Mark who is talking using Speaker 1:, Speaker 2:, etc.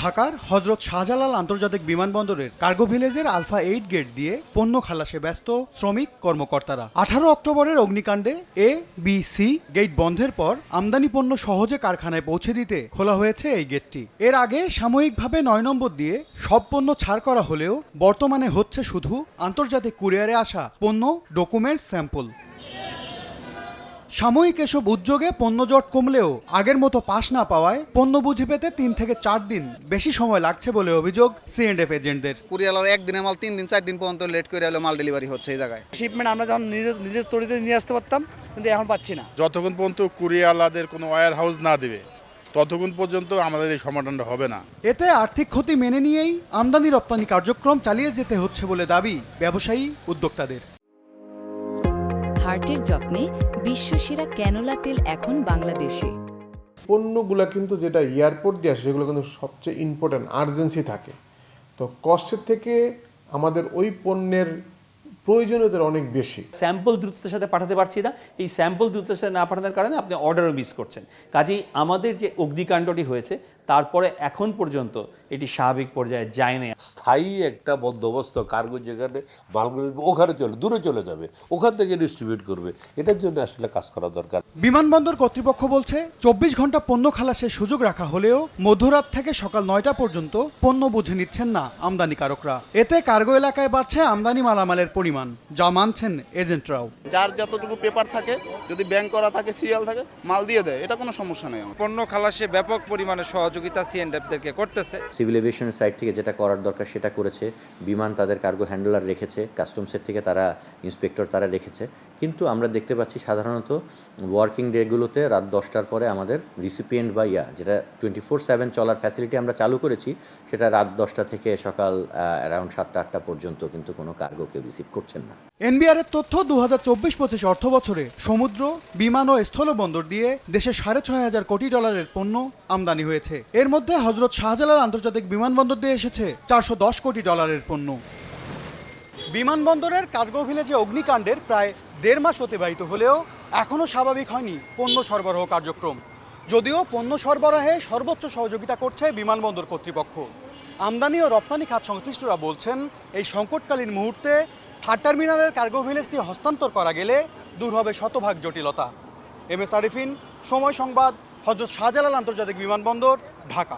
Speaker 1: ঢাকার হযরত শাহজালাল আন্তর্জাতিক বিমানবন্দরের কার্গো ভিলেজের আলফা 8 গেট দিয়ে পণ্য খালাসে ব্যস্ত শ্রমিক কর্মকর্তারা। 18 অক্টোবরের অগ্নিকাণ্ডে এ, বি, সি গেট বন্ধের পর আমদানি পণ্য সহজে কারখানায় পৌঁছে দিতে খোলা হয়েছে এই গেটটি। এর আগে সাময়িকভাবে 9 নম্বর দিয়ে সব পণ্য ছাড় করা হলেও বর্তমানে হচ্ছে শুধু আন্তর্জাতিক কুরিয়ারে আসা পণ্য, ডকুমেন্ট, স্যাম্পল। সাময়িক এসব উদ্যোগে পণ্য জট কমলেও আগের মতো পাস না পাওয়ায় পণ্য বুঝে পেতে 3 থেকে 4 দিন বেশি সময় লাগছে বলে অভিযোগ C&F এজেন্টদের।
Speaker 2: কুরিয়ার একদিনের মাল 3 দিন 4 দিন পর্যন্ত লেট করে হলো মাল ডেলিভারি হচ্ছে এই জায়গায়।
Speaker 3: শিপমেন্ট আমরা যখন নিজের তরিতে নিয়ে আসতে পারতাম, কিন্তু এখন পাচ্ছি না।
Speaker 4: যতক্ষণ পর্যন্ত কুরিয়ারদের কোনো ওয়্যার হাউস না দেবে ততক্ষণ পর্যন্ত আমাদের এই সমাধানটা হবে না।
Speaker 1: এতে আর্থিক ক্ষতি মেনে নিয়েই আমদানি রপ্তানি কার্যক্রম চালিয়ে যেতে হচ্ছে বলে দাবি ব্যবসায়ী উদ্যোক্তাদের।
Speaker 5: হার্টের যত্নে বিশ্বসেরা ক্যানোলা তেল এখন বাংলাদেশে।
Speaker 6: পণ্যগুলো কিন্তু যেটা এয়ারপোর্ট দিয়ে আসে সেগুলো কিন্তু সবচেয়ে ইম্পর্ট্যান্ট, আর্জেন্সি থাকে। তো কষ্টের থেকে আমাদের ওই পণ্যের প্রয়োজনীয়তা অনেক বেশি।
Speaker 7: স্যাম্পল দ্রুততার সাথে পাঠাতে পারছি না, এই স্যাম্পল দ্রুততার সাথে না পাঠানোর কারণে আপনি অর্ডারও মিস করছেন। কাজেই আমাদের যে অগ্নিকাণ্ডটি হয়েছে তারপরে এখন পর্যন্ত এটি স্বাভাবিক পর্যায়ে যায় না।
Speaker 8: স্থায়ী একটা বন্দোবস্ত কার্গো যেখানে মালগুলো ওখানে দূরে চলে যাবে, ওখান থেকে ডিস্ট্রিবিউট করবে, এটার জন্য আসলে কাজ করা দরকার।
Speaker 1: বিমানবন্দর কর্তৃপক্ষ বলছে 24 ঘন্টা পণ্য খালাসের সুযোগ রাখা হলেও মধ্যরাত থেকে সকাল 9টা পর্যন্ত পণ্য বুঝে নিচ্ছেন না আমদানিকারকরা। এতে কার্গো এলাকায় বাড়ছে আমদানি মালামালের পরিমাণ, যা মানছেন এজেন্টরাও।
Speaker 2: যার যতটুকু পেপার থাকে, যদি ব্যাংক করা থাকে, সিরিয়াল থাকে, মাল দিয়ে দেয়, এটা কোনো সমস্যা নেই।
Speaker 9: পণ্য খালাসে ব্যাপক পরিমাণে সহযোগিতা C&Fদেরকে করতেছে।
Speaker 10: সিভিল এভিয়েশনের সাইড থেকে যেটা করার দরকার সেটা করেছে, বিমান তাদের কার্গো হ্যান্ডলার রেখেছে, কাস্টমসের থেকে তারা ইন্সপেক্টর তারা রেখেছে। কিন্তু আমরা দেখতে পাচ্ছি সাধারণত ওয়ার্কিং ডেগুলোতে রাত 10টার পরে আমাদের রিসিপিয়েন্ট বা যেটা 24/7 চলার ফ্যাসিলিটি আমরা চালু করেছি, সেটা রাত 10টা থেকে সকাল অ্যারাউন্ড 7টা-8টা পর্যন্ত কিন্তু কোনো কার্গো কেউ রিসিভ করছেন না।
Speaker 1: এনবিআর এর তথ্য 2024-25 অর্থ বছরে সমুদ্র, বিমান ও স্থলবন্দর দিয়ে দেশে $6,500 কোটি পণ্য আমদানি হয়েছে। এর মধ্যে হযরত শাহজালাল আন্তর্জাতিক বিমানবন্দর দিয়ে এসেছে $410 কোটি পণ্য। বিমানবন্দরের কার্গো ভিলেজে অগ্নিকাণ্ডের প্রায় 1.5 মাস অতিবাহিত হলেও এখনও স্বাভাবিক হয়নি পণ্য সরবরাহ কার্যক্রম। যদিও পণ্য সরবরাহে সর্বোচ্চ সহযোগিতা করছে বিমানবন্দর কর্তৃপক্ষ। আমদানি ও রপ্তানি খাত সংশ্লিষ্টরা বলছেন, এই সংকটকালীন মুহূর্তে থার্ড টার্মিনালের কার্গো ভিলেজটি হস্তান্তর করা গেলে দূর হবে শতভাগ জটিলতা। MS আরিফিন, সময় সংবাদ, হযরত শাহজালাল আন্তর্জাতিক বিমানবন্দর, ঢাকা।